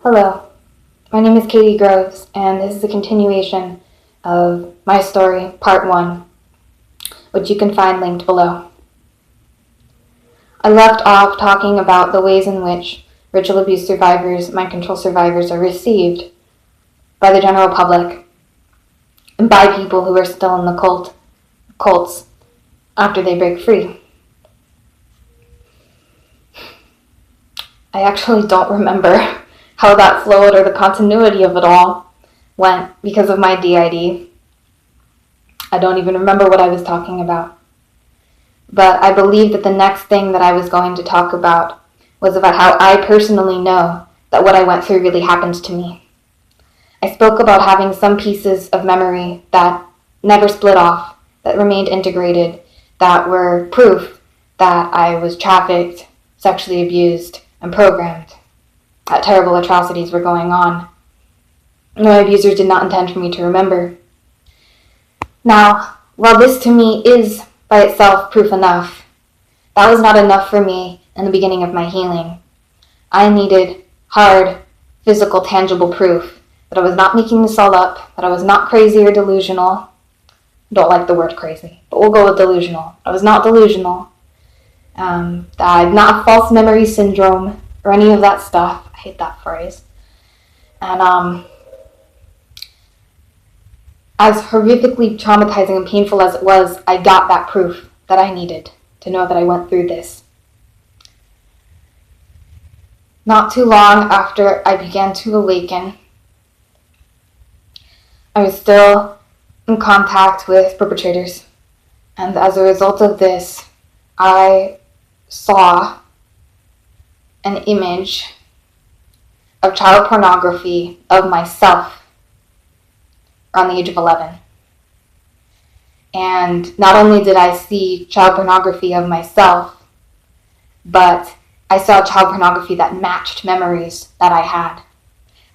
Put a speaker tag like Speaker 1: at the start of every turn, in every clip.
Speaker 1: Hello, my name is Katie Groves, and this is a continuation of my story, Part 1, which you can find linked below. I left off talking about the ways in which ritual abuse survivors, mind control survivors, are received by the general public and by people who are still in the cults after they break free. I actually don't remember how that flowed or the continuity of it all went because of my DID. I don't even remember what I was talking about. But I believe that the next thing that I was going to talk about was about how I personally know that what I went through really happened to me. I spoke about having some pieces of memory that never split off, that remained integrated, that were proof that I was trafficked, sexually abused, and programmed. That terrible atrocities were going on. My abusers did not intend for me to remember. Now, while this to me is by itself proof enough, that was not enough for me in the beginning of my healing. I needed hard, physical, tangible proof that I was not making this all up, that I was not crazy or delusional. Don't like the word crazy, but we'll go with delusional. I was not delusional. That I had not false memory syndrome or any of that stuff. I hate that phrase. And as horrifically traumatizing and painful as it was, I got that proof that I needed to know that I went through this. Not too long after I began to awaken, I was still in contact with perpetrators. And as a result of this, I saw an image of child pornography of myself around the age of 11. And not only did I see child pornography of myself, but I saw child pornography that matched memories that I had.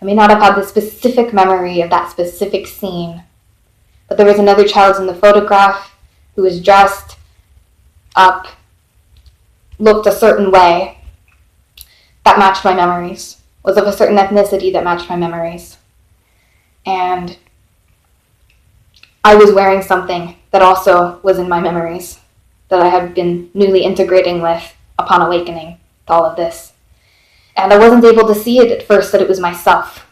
Speaker 1: I may not have had the specific memory of that specific scene, but there was another child in the photograph who was dressed up, looked a certain way, that matched my memories, was of a certain ethnicity that matched my memories. And I was wearing something that also was in my memories, that I had been newly integrating with upon awakening to all of this. And I wasn't able to see it at first that it was myself.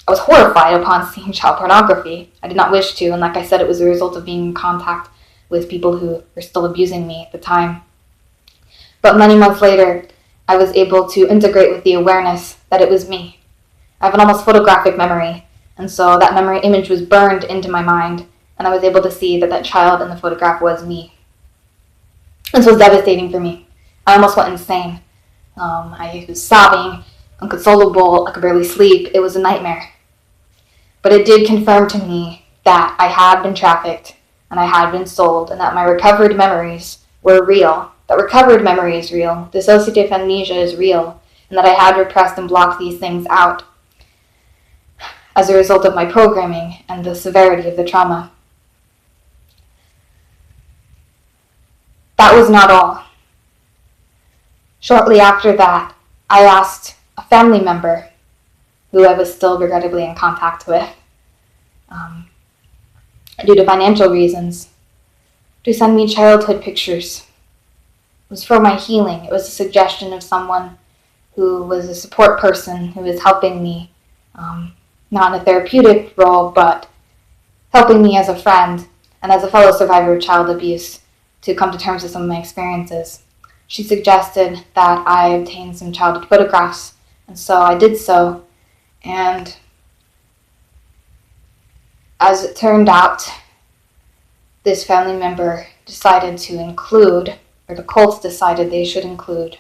Speaker 1: I was horrified upon seeing child pornography. I did not wish to, and like I said, it was a result of being in contact with people who were still abusing me at the time. But many months later, I was able to integrate with the awareness that it was me. I have an almost photographic memory, and so that memory image was burned into my mind, and I was able to see that that child in the photograph was me. This was devastating for me. I almost went insane. I was sobbing, inconsolable, I could barely sleep. It was a nightmare. But it did confirm to me that I had been trafficked, and I had been sold, and that my recovered memories were real. That recovered memory is real. Dissociative amnesia is real, and that I had repressed and blocked these things out as a result of my programming and the severity of the trauma. That was not all. Shortly after that, I asked a family member, who I was still regrettably in contact with, due to financial reasons, to send me childhood pictures. It was for my healing. It was a suggestion of someone who was a support person who was helping me, not in a therapeutic role, but helping me as a friend and as a fellow survivor of child abuse to come to terms with some of my experiences. She suggested that I obtain some childhood photographs, and so I did so. And as it turned out, this family member decided to include, or the cults decided they should include,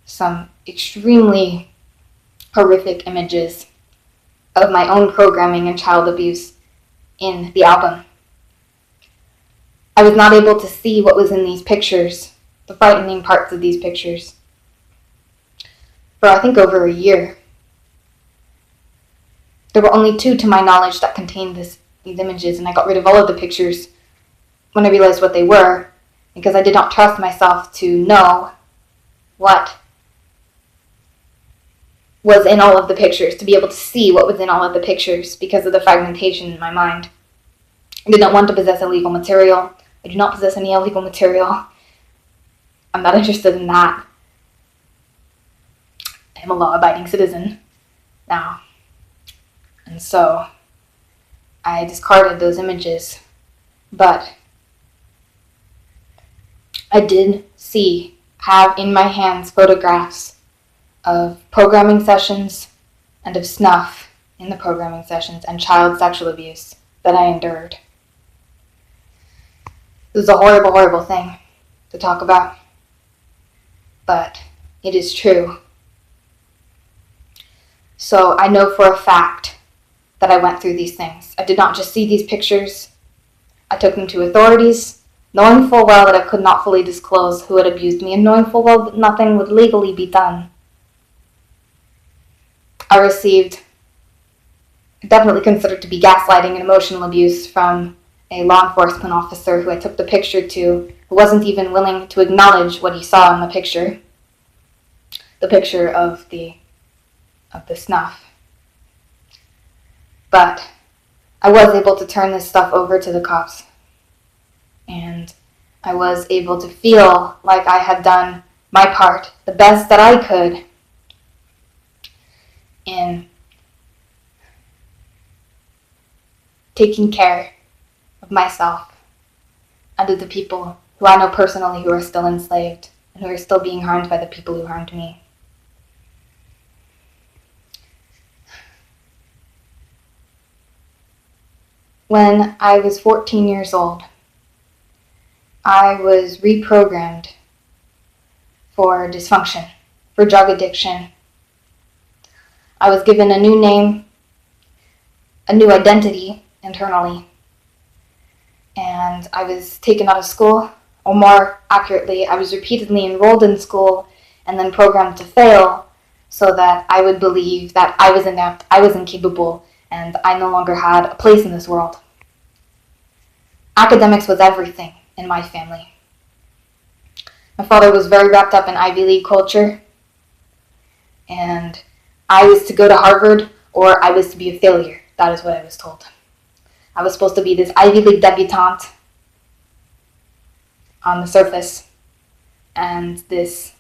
Speaker 1: some extremely horrific images of my own programming and child abuse in the album. I was not able to see what was in these pictures, the frightening parts of these pictures, for I think over a year. There were only 2 to my knowledge that contained these images, and I got rid of all of the pictures when I realized what they were, because I did not trust myself to know what was in all of the pictures, to be able to see what was in all of the pictures because of the fragmentation in my mind. I did not want to possess illegal material. I do not possess any illegal material. I'm not interested in that. I am a law-abiding citizen now. And so I discarded those images. But I did have in my hands photographs of programming sessions and of snuff in the programming sessions and child sexual abuse that I endured. It was a horrible, horrible thing to talk about, but it is true. So I know for a fact that I went through these things. I did not just see these pictures. I took them to authorities, knowing full well that I could not fully disclose who had abused me, and knowing full well that nothing would legally be done. I received, definitely considered to be gaslighting and emotional abuse from a law enforcement officer who I took the picture to, who wasn't even willing to acknowledge what he saw in the picture of the snuff. But I was able to turn this stuff over to the cops, and I was able to feel like I had done my part, the best that I could, in taking care of myself and of the people who I know personally who are still enslaved and who are still being harmed by the people who harmed me. When I was 14 years old, I was reprogrammed for dysfunction, for drug addiction. I was given a new name, a new identity internally, and I was taken out of school, or more accurately, I was repeatedly enrolled in school and then programmed to fail so that I would believe that I was inept, I was incapable, and I no longer had a place in this world. Academics was everything in my family. My father was very wrapped up in Ivy League culture, and I was to go to Harvard or I was to be a failure. That is what I was told. I was supposed to be this Ivy League debutante on the surface and this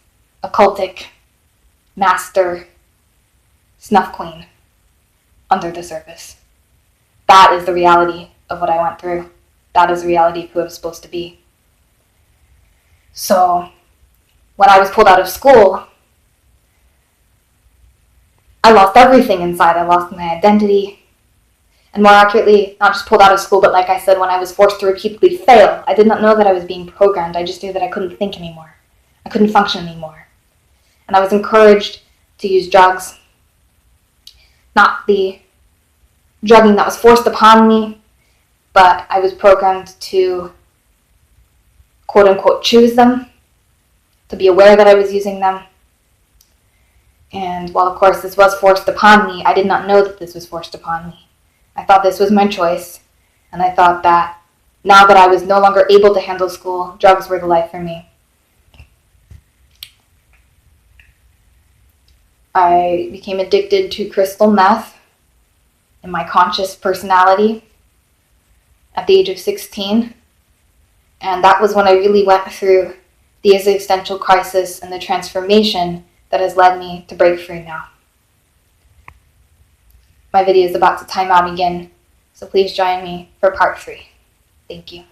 Speaker 1: occultic master snuff queen under the surface. That is the reality of what I went through. That is the reality of who I was supposed to be. So when I was pulled out of school, I lost everything inside. I lost my identity. And more accurately, not just pulled out of school, but like I said, when I was forced to repeatedly fail, I did not know that I was being programmed. I just knew that I couldn't think anymore. I couldn't function anymore. And I was encouraged to use drugs. Not the drugging that was forced upon me, but I was programmed to quote-unquote choose them, to be aware that I was using them. And while of course this was forced upon me, I did not know that this was forced upon me. I thought this was my choice, and I thought that now that I was no longer able to handle school, drugs were the life for me. I became addicted to crystal meth in my conscious personality at the age of 16, and that was when I really went through the existential crisis and the transformation that has led me to break free now. My video is about to time out again, so please join me for part 3. Thank you.